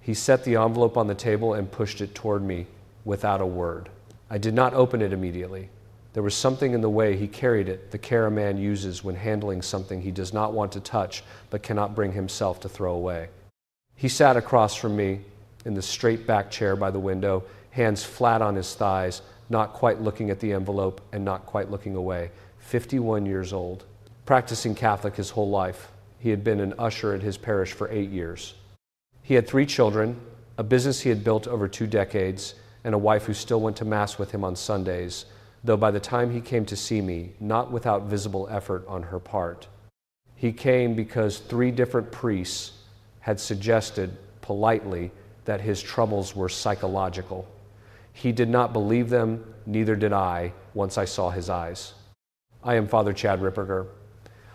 He set the envelope on the table and pushed it toward me without a word. I did not open it immediately. There was something in the way he carried it, the care a man uses when handling something he does not want to touch but cannot bring himself to throw away. He sat across from me in the straight back chair by the window, hands flat on his thighs, not quite looking at the envelope and not quite looking away. 51 years old, practicing Catholic his whole life. He had been an usher at his parish for 8 years. He had 3 children, a business he had built over 2 decades, and a wife who still went to Mass with him on Sundays, though by the time he came to see me, not without visible effort on her part. He came because 3 different priests had suggested, politely, that his troubles were psychological. He did not believe them, neither did I, once I saw his eyes. I am Father Chad Ripperger.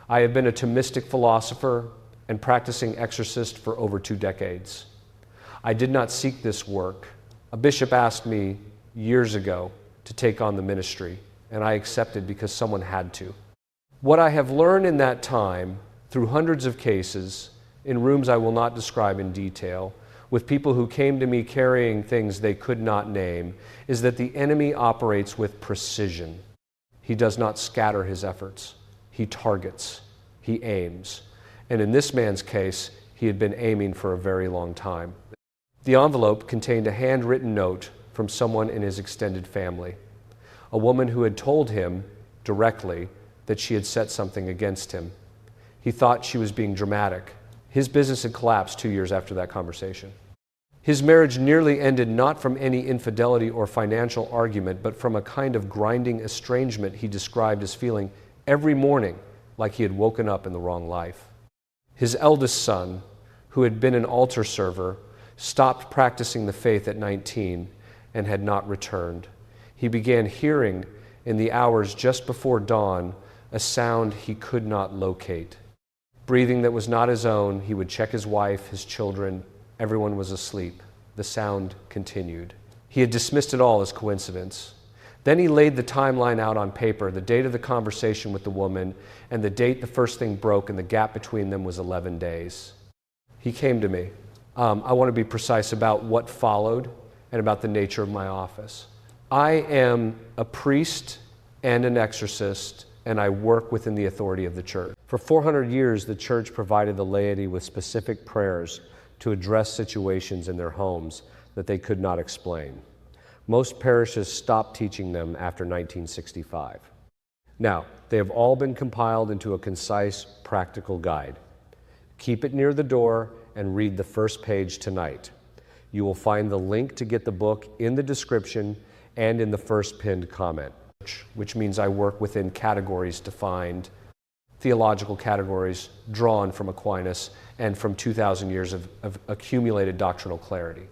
I have been a Thomistic philosopher and practicing exorcist for over 2 decades. I did not seek this work. A bishop asked me years ago to take on the ministry, and I accepted because someone had to. What I have learned in that time, through hundreds of cases, in rooms I will not describe in detail, with people who came to me carrying things they could not name, is that the enemy operates with precision. He does not scatter his efforts. He targets. He aims. And in this man's case, he had been aiming for a very long time. The envelope contained a handwritten note from someone in his extended family, a woman who had told him directly that she had set something against him. He thought she was being dramatic. His business had collapsed 2 years after that conversation. His marriage nearly ended not from any infidelity or financial argument, but from a kind of grinding estrangement he described as feeling every morning like he had woken up in the wrong life. His eldest son, who had been an altar server, stopped practicing the faith at 19 and had not returned. He began hearing in the hours just before dawn a sound he could not locate. Breathing that was not his own, he would check his wife, his children. Everyone was asleep. The sound continued. He had dismissed it all as coincidence. Then he laid the timeline out on paper, the date of the conversation with the woman, and the date the first thing broke, and the gap between them was 11 days. He came to me. I want to be precise about what followed and about the nature of my office. I am a priest and an exorcist, and I work within the authority of the church. For 400 years, the church provided the laity with specific prayers to address situations in their homes that they could not explain. Most parishes stopped teaching them after 1965. Now, they have all been compiled into a concise, practical guide. Keep it near the door and read the first page tonight. You will find the link to get the book in the description and in the first pinned comment, which means I work within categories defined, theological categories drawn from Aquinas and from 2,000 years of accumulated doctrinal clarity.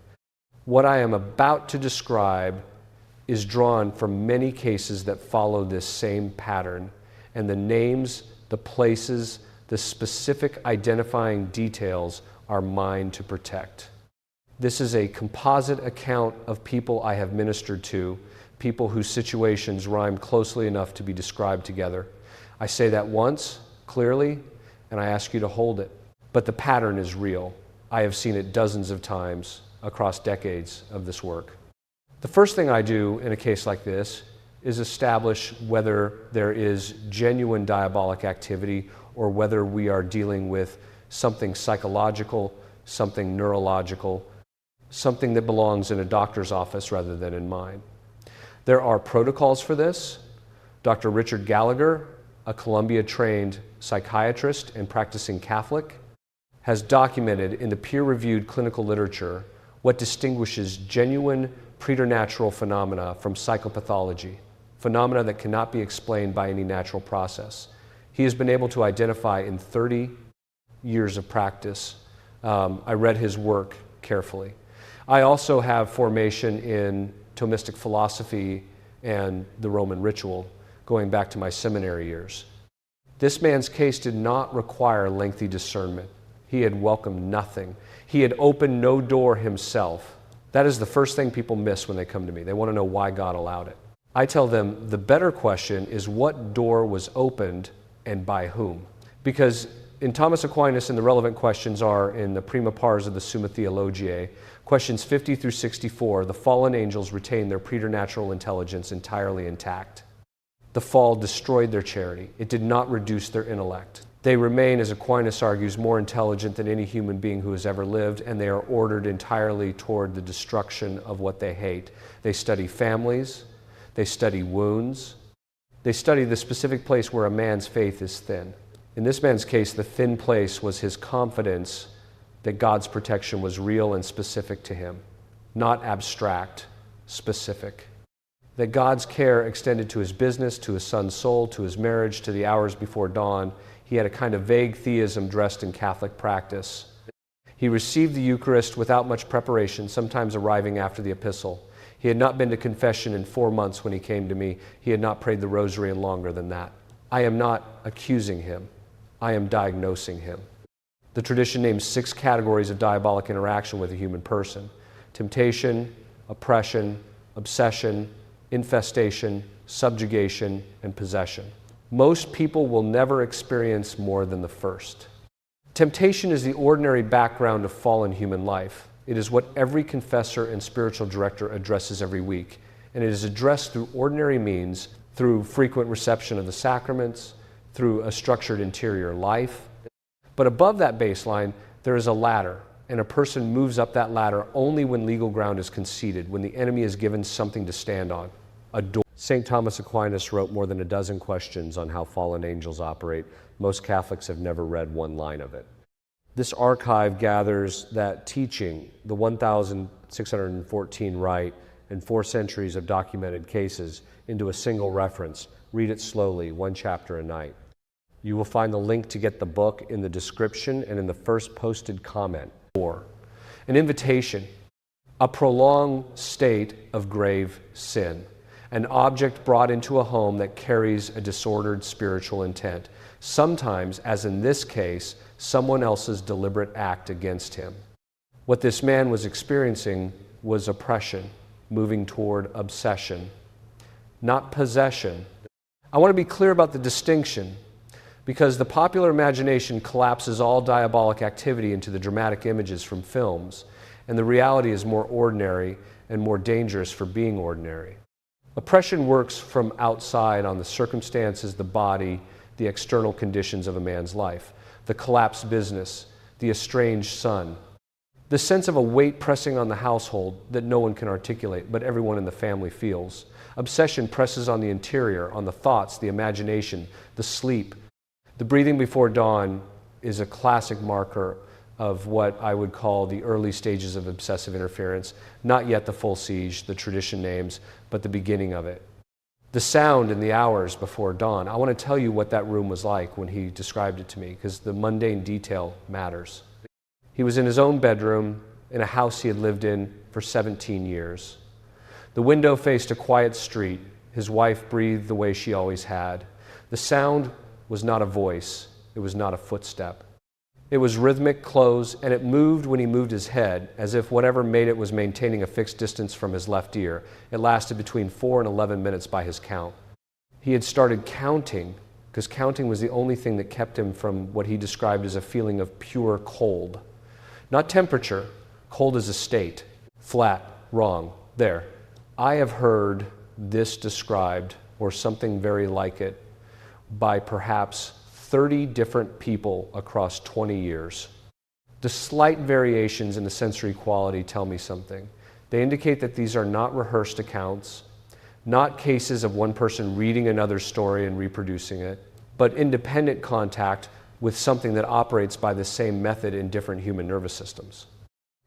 What I am about to describe is drawn from many cases that follow this same pattern, and the names, the places, the specific identifying details are mine to protect. This is a composite account of people I have ministered to, people whose situations rhyme closely enough to be described together. I say that once, clearly, and I ask you to hold it. But the pattern is real. I have seen it dozens of times across decades of this work. The first thing I do in a case like this is establish whether there is genuine diabolic activity or whether we are dealing with something psychological, something neurological, something that belongs in a doctor's office rather than in mine. There are protocols for this. Dr. Richard Gallagher, a Columbia-trained psychiatrist and practicing Catholic, has documented in the peer-reviewed clinical literature what distinguishes genuine preternatural phenomena from psychopathology, phenomena that cannot be explained by any natural process. He has been able to identify in 30 years of practice. I read his work carefully. I also have formation in Thomistic philosophy and the Roman ritual, going back to my seminary years. This man's case did not require lengthy discernment. He had welcomed nothing. He had opened no door himself. That is the first thing people miss when they come to me. They want to know why God allowed it. I tell them the better question is what door was opened and by whom? Because in Thomas Aquinas, and the relevant questions are in the prima pars of the Summa Theologiae, questions 50 through 64, the fallen angels retained their preternatural intelligence entirely intact. The fall destroyed their charity. It did not reduce their intellect. They remain, as Aquinas argues, more intelligent than any human being who has ever lived, and they are ordered entirely toward the destruction of what they hate. They study families, they study wounds, they study the specific place where a man's faith is thin. In this man's case, the thin place was his confidence that God's protection was real and specific to him, not abstract, specific. That God's care extended to his business, to his son's soul, to his marriage, to the hours before dawn. He had a kind of vague theism dressed in Catholic practice. He received the Eucharist without much preparation, sometimes arriving after the epistle. He had not been to confession in 4 months when he came to me. He had not prayed the rosary in longer than that. I am not accusing him. I am diagnosing him. The tradition names 6 categories of diabolic interaction with a human person: temptation, oppression, obsession, infestation, subjugation, and possession. Most people will never experience more than the first. Temptation is the ordinary background of fallen human life. It is what every confessor and spiritual director addresses every week, and it is addressed through ordinary means, through frequent reception of the sacraments, through a structured interior life. But above that baseline, there is a ladder, and a person moves up that ladder only when legal ground is conceded, when the enemy is given something to stand on, a door. St. Thomas Aquinas wrote more than a dozen questions on how fallen angels operate. Most Catholics have never read one line of it. This archive gathers that teaching, the 1,614 rite, and 4 centuries of documented cases into a single reference. Read it slowly, 1 chapter a night. You will find the link to get the book in the description and in the first posted comment. 4. An invitation, a prolonged state of grave sin, an object brought into a home that carries a disordered spiritual intent, sometimes, as in this case, someone else's deliberate act against him. What this man was experiencing was oppression, moving toward obsession, not possession. I want to be clear about the distinction, because the popular imagination collapses all diabolic activity into the dramatic images from films, and the reality is more ordinary and more dangerous for being ordinary. Oppression works from outside on the circumstances, the body, the external conditions of a man's life, the collapsed business, the estranged son, the sense of a weight pressing on the household that no one can articulate, but everyone in the family feels. Obsession presses on the interior, on the thoughts, the imagination, the sleep. The breathing before dawn is a classic marker of what I would call the early stages of obsessive interference, not yet the full siege, the tradition names, but the beginning of it. The sound in the hours before dawn. I want to tell you what that room was like when he described it to me, because the mundane detail matters. He was in his own bedroom in a house he had lived in for 17 years. The window faced a quiet street. His wife breathed the way she always had. The sound was not a voice. It was not a footstep. It was rhythmic, close, and it moved when he moved his head, as if whatever made it was maintaining a fixed distance from his left ear. It lasted between 4 and 11 minutes by his count. He had started counting, because counting was the only thing that kept him from what he described as a feeling of pure cold. Not temperature, cold as a state. Flat, wrong, there. I have heard this described, or something very like it, by perhaps 30 different people across 20 years. The slight variations in the sensory quality tell me something. They indicate that these are not rehearsed accounts, not cases of one person reading another story and reproducing it, but independent contact with something that operates by the same method in different human nervous systems.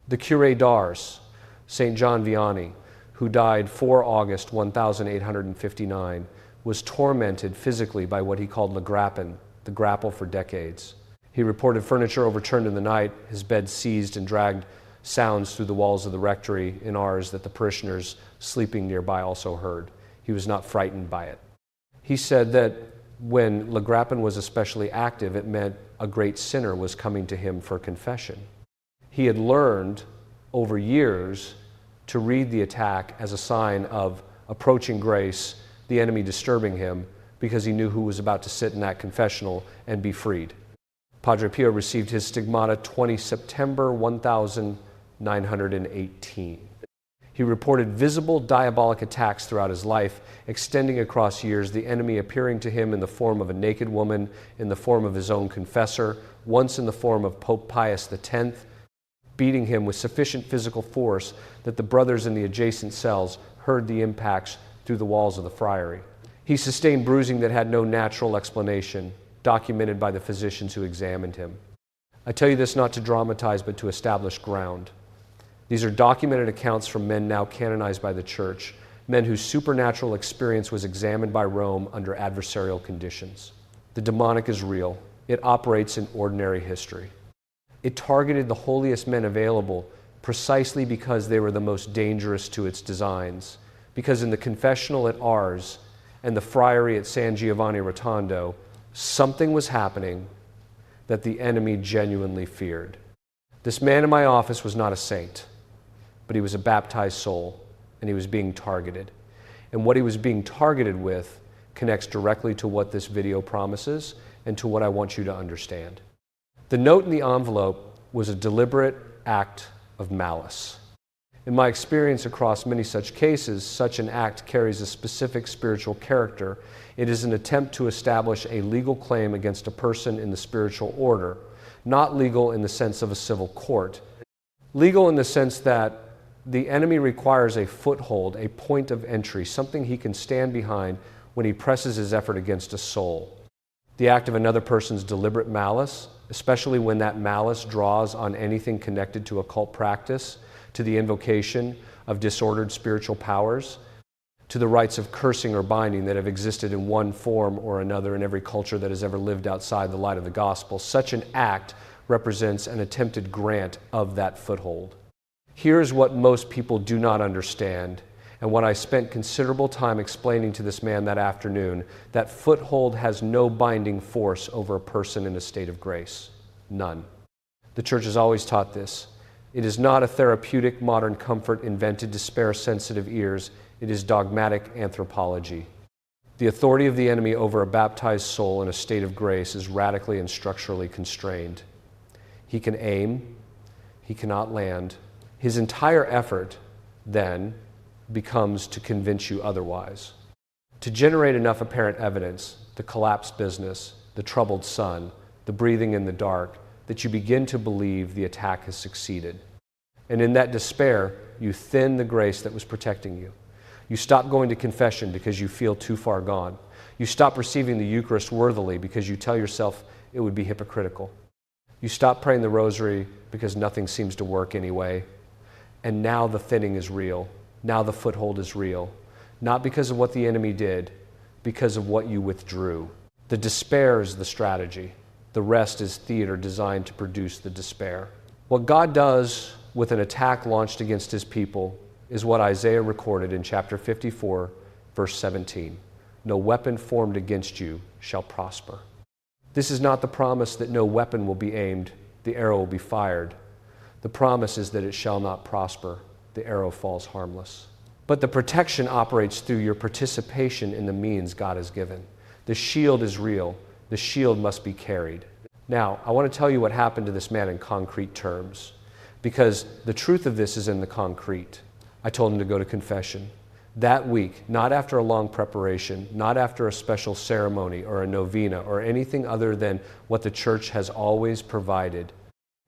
The Curé d'Ars, St. John Vianney, who died 4 August 1859, was tormented physically by what he called le grappin, the grapple, for decades. He reported furniture overturned in the night, his bed seized, and dragged sounds through the walls of the rectory in Ars that the parishioners sleeping nearby also heard. He was not frightened by it. He said that when le grappin was especially active, it meant a great sinner was coming to him for confession. He had learned over years to read the attack as a sign of approaching grace, the enemy disturbing him, because he knew who was about to sit in that confessional and be freed. Padre Pio received his stigmata 20 September 1918. He reported visible diabolic attacks throughout his life, extending across years, the enemy appearing to him in the form of a naked woman, in the form of his own confessor, once in the form of Pope Pius X, beating him with sufficient physical force that the brothers in the adjacent cells heard the impacts through the walls of the friary. He sustained bruising that had no natural explanation, documented by the physicians who examined him. I tell you this not to dramatize, but to establish ground. These are documented accounts from men now canonized by the Church, men whose supernatural experience was examined by Rome under adversarial conditions. The demonic is real. It operates in ordinary history. It targeted the holiest men available precisely because they were the most dangerous to its designs, because in the confessional at Ars and the friary at San Giovanni Rotondo, something was happening that the enemy genuinely feared. This man in my office was not a saint, but he was a baptized soul, and he was being targeted. And what he was being targeted with connects directly to what this video promises and to what I want you to understand. The note in the envelope was a deliberate act of malice. In my experience across many such cases, such an act carries a specific spiritual character. It is an attempt to establish a legal claim against a person in the spiritual order, not legal in the sense of a civil court. Legal in the sense that the enemy requires a foothold, a point of entry, something he can stand behind when he presses his effort against a soul. The act of another person's deliberate malice, especially when that malice draws on anything connected to occult practice, to the invocation of disordered spiritual powers, to the rites of cursing or binding that have existed in one form or another in every culture that has ever lived outside the light of the gospel. Such an act represents an attempted grant of that foothold. Here's what most people do not understand, and what I spent considerable time explaining to this man that afternoon: that foothold has no binding force over a person in a state of grace. None. The Church has always taught this. It is not a therapeutic modern comfort invented to spare sensitive ears. It is dogmatic anthropology. The authority of the enemy over a baptized soul in a state of grace is radically and structurally constrained. He can aim, he cannot land. His entire effort, then, becomes to convince you otherwise. To generate enough apparent evidence, the collapsed business, the troubled sun, the breathing in the dark, that you begin to believe the attack has succeeded. And in that despair, you thin the grace that was protecting you. You stop going to confession because you feel too far gone. You stop receiving the Eucharist worthily because you tell yourself it would be hypocritical. You stop praying the rosary because nothing seems to work anyway. And now the thinning is real. Now the foothold is real. Not because of what the enemy did, because of what you withdrew. The despair is the strategy. The rest is theater designed to produce the despair. What God does with an attack launched against his people is what Isaiah recorded in chapter 54, verse 17. No weapon formed against you shall prosper. This is not the promise that no weapon will be aimed, the arrow will be fired. The promise is that it shall not prosper, the arrow falls harmless. But the protection operates through your participation in the means God has given. The shield is real. The shield must be carried. Now, I want to tell you what happened to this man in concrete terms, because the truth of this is in the concrete. I told him to go to confession. That week, not after a long preparation, not after a special ceremony or a novena or anything other than what the Church has always provided,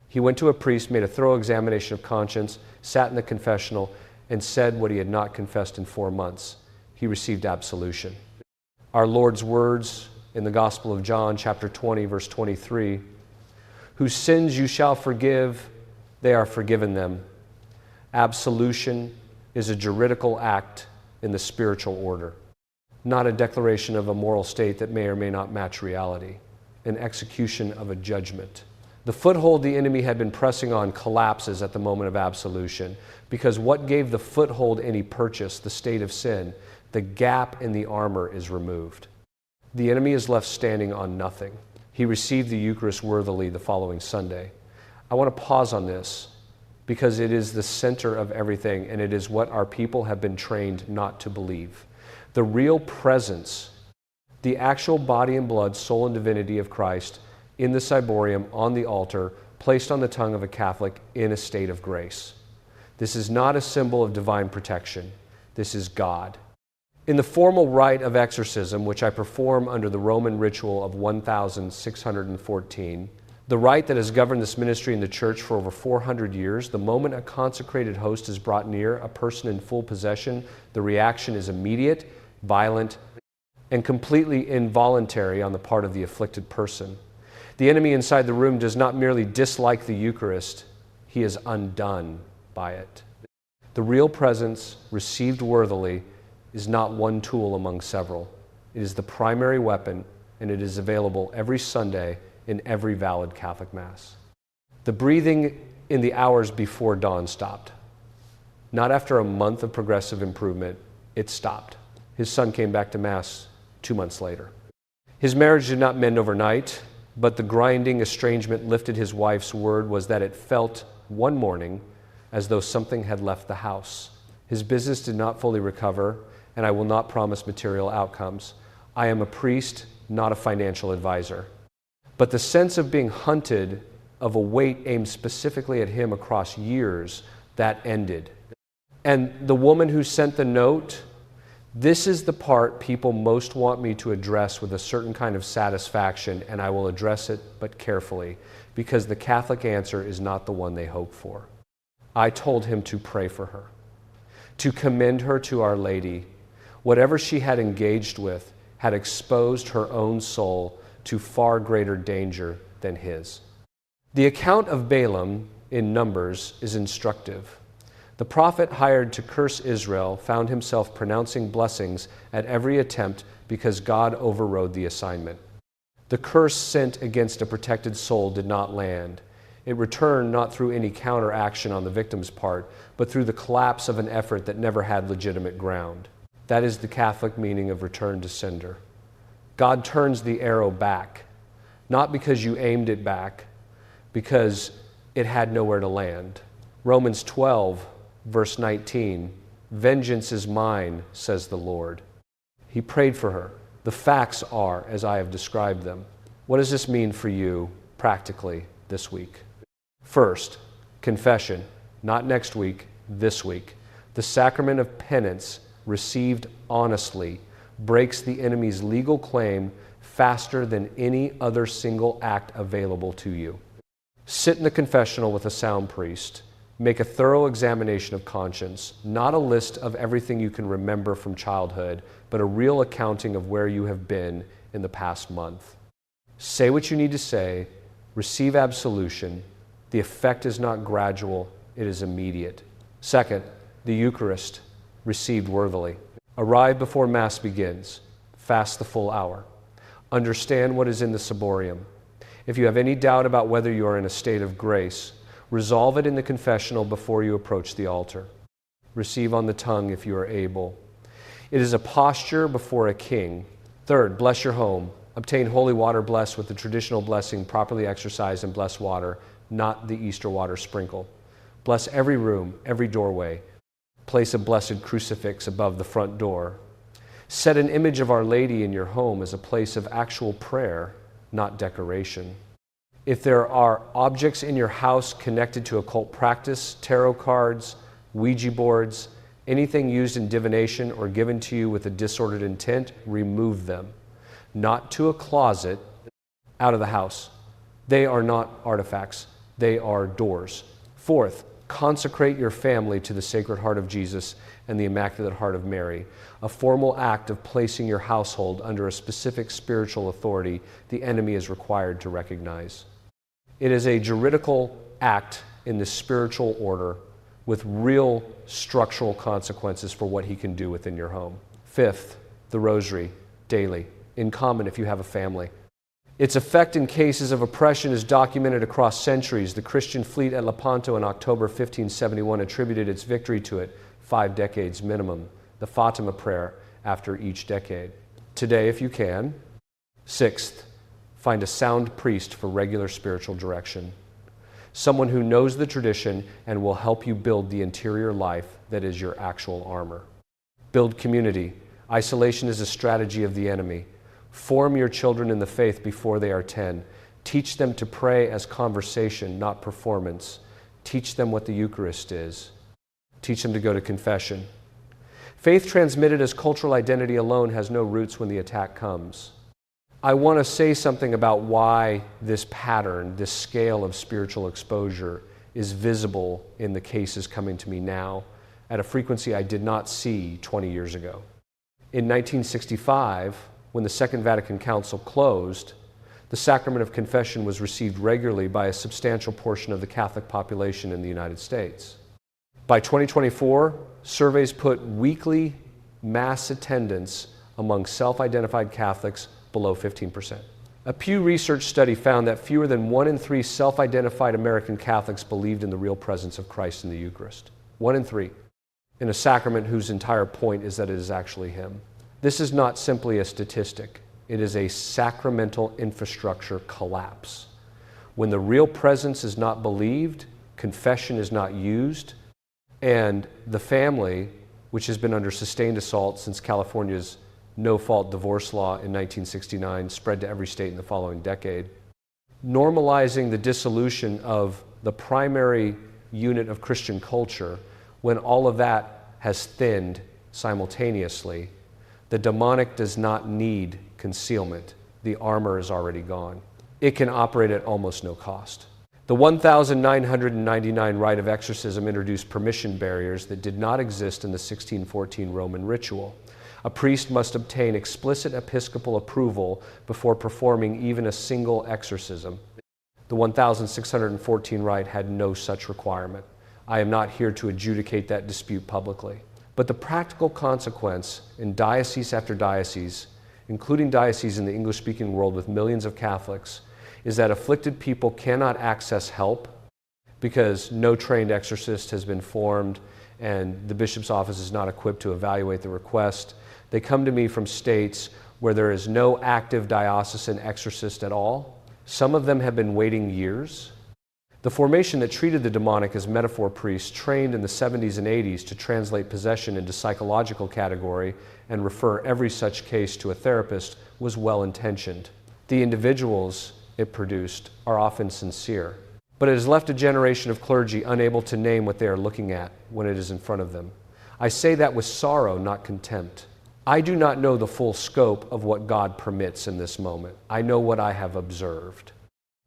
he went to a priest, made a thorough examination of conscience, sat in the confessional, and said what he had not confessed in 4 months. He received absolution. Our Lord's words in the Gospel of John, chapter 20, verse 23, whose sins you shall forgive, they are forgiven them. Absolution is a juridical act in the spiritual order, not a declaration of a moral state that may or may not match reality, an execution of a judgment. The foothold the enemy had been pressing on collapses at the moment of absolution, because what gave the foothold any purchase, the state of sin, the gap in the armor is removed. The enemy is left standing on nothing. He received the Eucharist worthily the following Sunday. I want to pause on this because it is the center of everything, and it is what our people have been trained not to believe. The real presence, the actual body and blood, soul and divinity of Christ in the ciborium on the altar, placed on the tongue of a Catholic in a state of grace. This is not a symbol of divine protection. This is God. In the formal rite of exorcism, which I perform under the Roman ritual of 1614, the rite that has governed this ministry in the church for over 400 years, the moment a consecrated host is brought near a person in full possession, the reaction is immediate, violent, and completely involuntary on the part of the afflicted person. The enemy inside the room does not merely dislike the Eucharist, he is undone by it. The real presence, received worthily, is not one tool among several. It is the primary weapon, and it is available every Sunday in every valid Catholic Mass. The breathing in the hours before dawn stopped. Not after a month of progressive improvement, it stopped. His son came back to Mass 2 months later. His marriage did not mend overnight, but the grinding estrangement lifted. His wife's word was that it felt one morning as though something had left the house. His business did not fully recover, and I will not promise material outcomes. I am a priest, not a financial advisor. But the sense of being hunted, of a weight aimed specifically at him across years, that ended. And the woman who sent the note, this is the part people most want me to address with a certain kind of satisfaction, and I will address it, but carefully, because the Catholic answer is not the one they hope for. I told him to pray for her, to commend her to Our Lady. Whatever she had engaged with had exposed her own soul to far greater danger than his. The account of Balaam in Numbers is instructive. The prophet hired to curse Israel found himself pronouncing blessings at every attempt because God overrode the assignment. The curse sent against a protected soul did not land. It returned not through any counteraction on the victim's part, but through the collapse of an effort that never had legitimate ground. That is the Catholic meaning of return to sender. God turns the arrow back, not because you aimed it back, because it had nowhere to land. Romans 12, verse 19, vengeance is mine, says the Lord. He prayed for her. The facts are as I have described them. What does this mean for you practically this week? First, confession, not next week, this week. The sacrament of penance, received honestly, breaks the enemy's legal claim faster than any other single act available to you. Sit in the confessional with a sound priest. Make a thorough examination of conscience, not a list of everything you can remember from childhood, but a real accounting of where you have been in the past month. Say what you need to say, receive absolution. The effect is not gradual, it is immediate. Second, the Eucharist, received worthily. Arrive before Mass begins. Fast the full hour. Understand what is in the ciborium. If you have any doubt about whether you are in a state of grace, resolve it in the confessional before you approach the altar. Receive on the tongue if you are able. It is a posture before a king. Third, bless your home. Obtain holy water blessed with the traditional blessing, properly exercised in blessed water, not the Easter water sprinkle. Bless every room, every doorway. Place a blessed crucifix above the front door. Set an image of Our Lady in your home as a place of actual prayer, not decoration. If there are objects in your house connected to occult practice, tarot cards, Ouija boards, anything used in divination or given to you with a disordered intent, remove them. Not to a closet, out of the house. They are not artifacts. They are doors. Fourth, consecrate your family to the Sacred Heart of Jesus and the Immaculate Heart of Mary, a formal act of placing your household under a specific spiritual authority the enemy is required to recognize. It is a juridical act in the spiritual order with real structural consequences for what he can do within your home. Fifth, the Rosary, daily, in common if you have a family. Its effect in cases of oppression is documented across centuries. The Christian fleet at Lepanto in October 1571 attributed its victory to it, 5 decades minimum, the Fatima prayer after each decade. Today, if you can. Sixth, find a sound priest for regular spiritual direction. Someone who knows the tradition and will help you build the interior life that is your actual armor. Build community. Isolation is a strategy of the enemy. Form your children in the faith before they are 10. Teach them to pray as conversation, not performance. Teach them what the Eucharist is. Teach them to go to confession. Faith transmitted as cultural identity alone has no roots when the attack comes. I want to say something about why this pattern, this scale of spiritual exposure is visible in the cases coming to me now at a frequency I did not see 20 years ago. In 1965, when the Second Vatican Council closed, the sacrament of confession was received regularly by a substantial portion of the Catholic population in the United States. By 2024, surveys put weekly mass attendance among self-identified Catholics below 15%. A Pew Research study found that fewer than 1 in 3 self-identified American Catholics believed in the real presence of Christ in the Eucharist. 1 in 3. In a sacrament whose entire point is that it is actually Him. This is not simply a statistic. It is a sacramental infrastructure collapse. When the real presence is not believed, confession is not used, and the family, which has been under sustained assault since California's no-fault divorce law in 1969 spread to every state in the following decade, normalizing the dissolution of the primary unit of Christian culture, when all of that has thinned simultaneously, the demonic does not need concealment. The armor is already gone. It can operate at almost no cost. The 1999 rite of exorcism introduced permission barriers that did not exist in the 1614 Roman ritual. A priest must obtain explicit episcopal approval before performing even a single exorcism. The 1614 rite had no such requirement. I am not here to adjudicate that dispute publicly. But the practical consequence in diocese after diocese, including dioceses in the English-speaking world with millions of Catholics, is that afflicted people cannot access help because no trained exorcist has been formed and the bishop's office is not equipped to evaluate the request. They come to me from states where there is no active diocesan exorcist at all. Some of them have been waiting years. The formation that treated the demonic as metaphor priests trained in the 70s and 80s to translate possession into psychological category and refer every such case to a therapist was well-intentioned. The individuals it produced are often sincere, but it has left a generation of clergy unable to name what they are looking at when it is in front of them. I say that with sorrow, not contempt. I do not know the full scope of what God permits in this moment. I know what I have observed.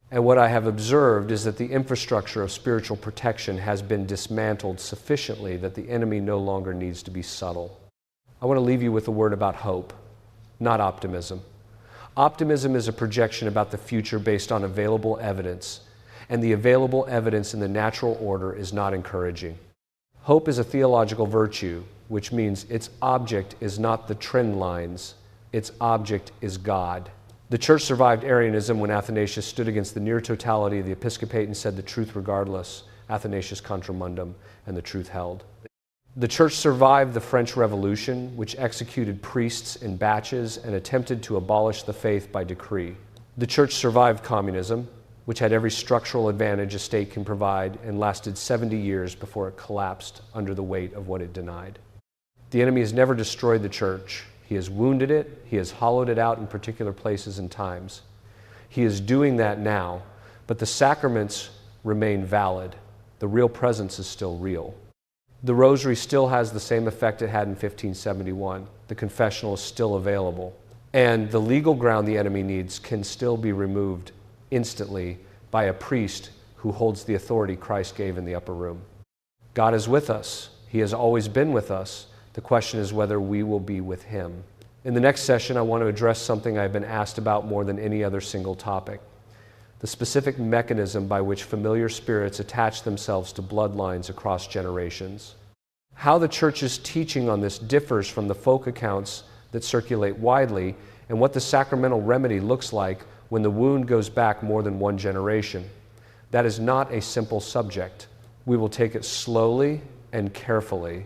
And what I have observed is that the infrastructure of spiritual protection has been dismantled sufficiently that the enemy no longer needs to be subtle. I want to leave you with a word about hope, not optimism. Optimism is a projection about the future based on available evidence, and the available evidence in the natural order is not encouraging. Hope is a theological virtue, which means its object is not the trend lines, its object is God. The church survived Arianism when Athanasius stood against the near totality of the episcopate and said the truth regardless, Athanasius contra mundum, and the truth held. The church survived the French Revolution, which executed priests in batches and attempted to abolish the faith by decree. The church survived communism, which had every structural advantage a state can provide and lasted 70 years before it collapsed under the weight of what it denied. The enemy has never destroyed the church. He has wounded it. He has hollowed it out in particular places and times. He is doing that now, but the sacraments remain valid. The real presence is still real. The rosary still has the same effect it had in 1571. The confessional is still available. And the legal ground the enemy needs can still be removed instantly by a priest who holds the authority Christ gave in the upper room. God is with us. He has always been with us. The question is whether we will be with Him. In the next session, I want to address something I've been asked about more than any other single topic: the specific mechanism by which familiar spirits attach themselves to bloodlines across generations. How the Church's teaching on this differs from the folk accounts that circulate widely, and what the sacramental remedy looks like when the wound goes back more than one generation. That is not a simple subject. We will take it slowly and carefully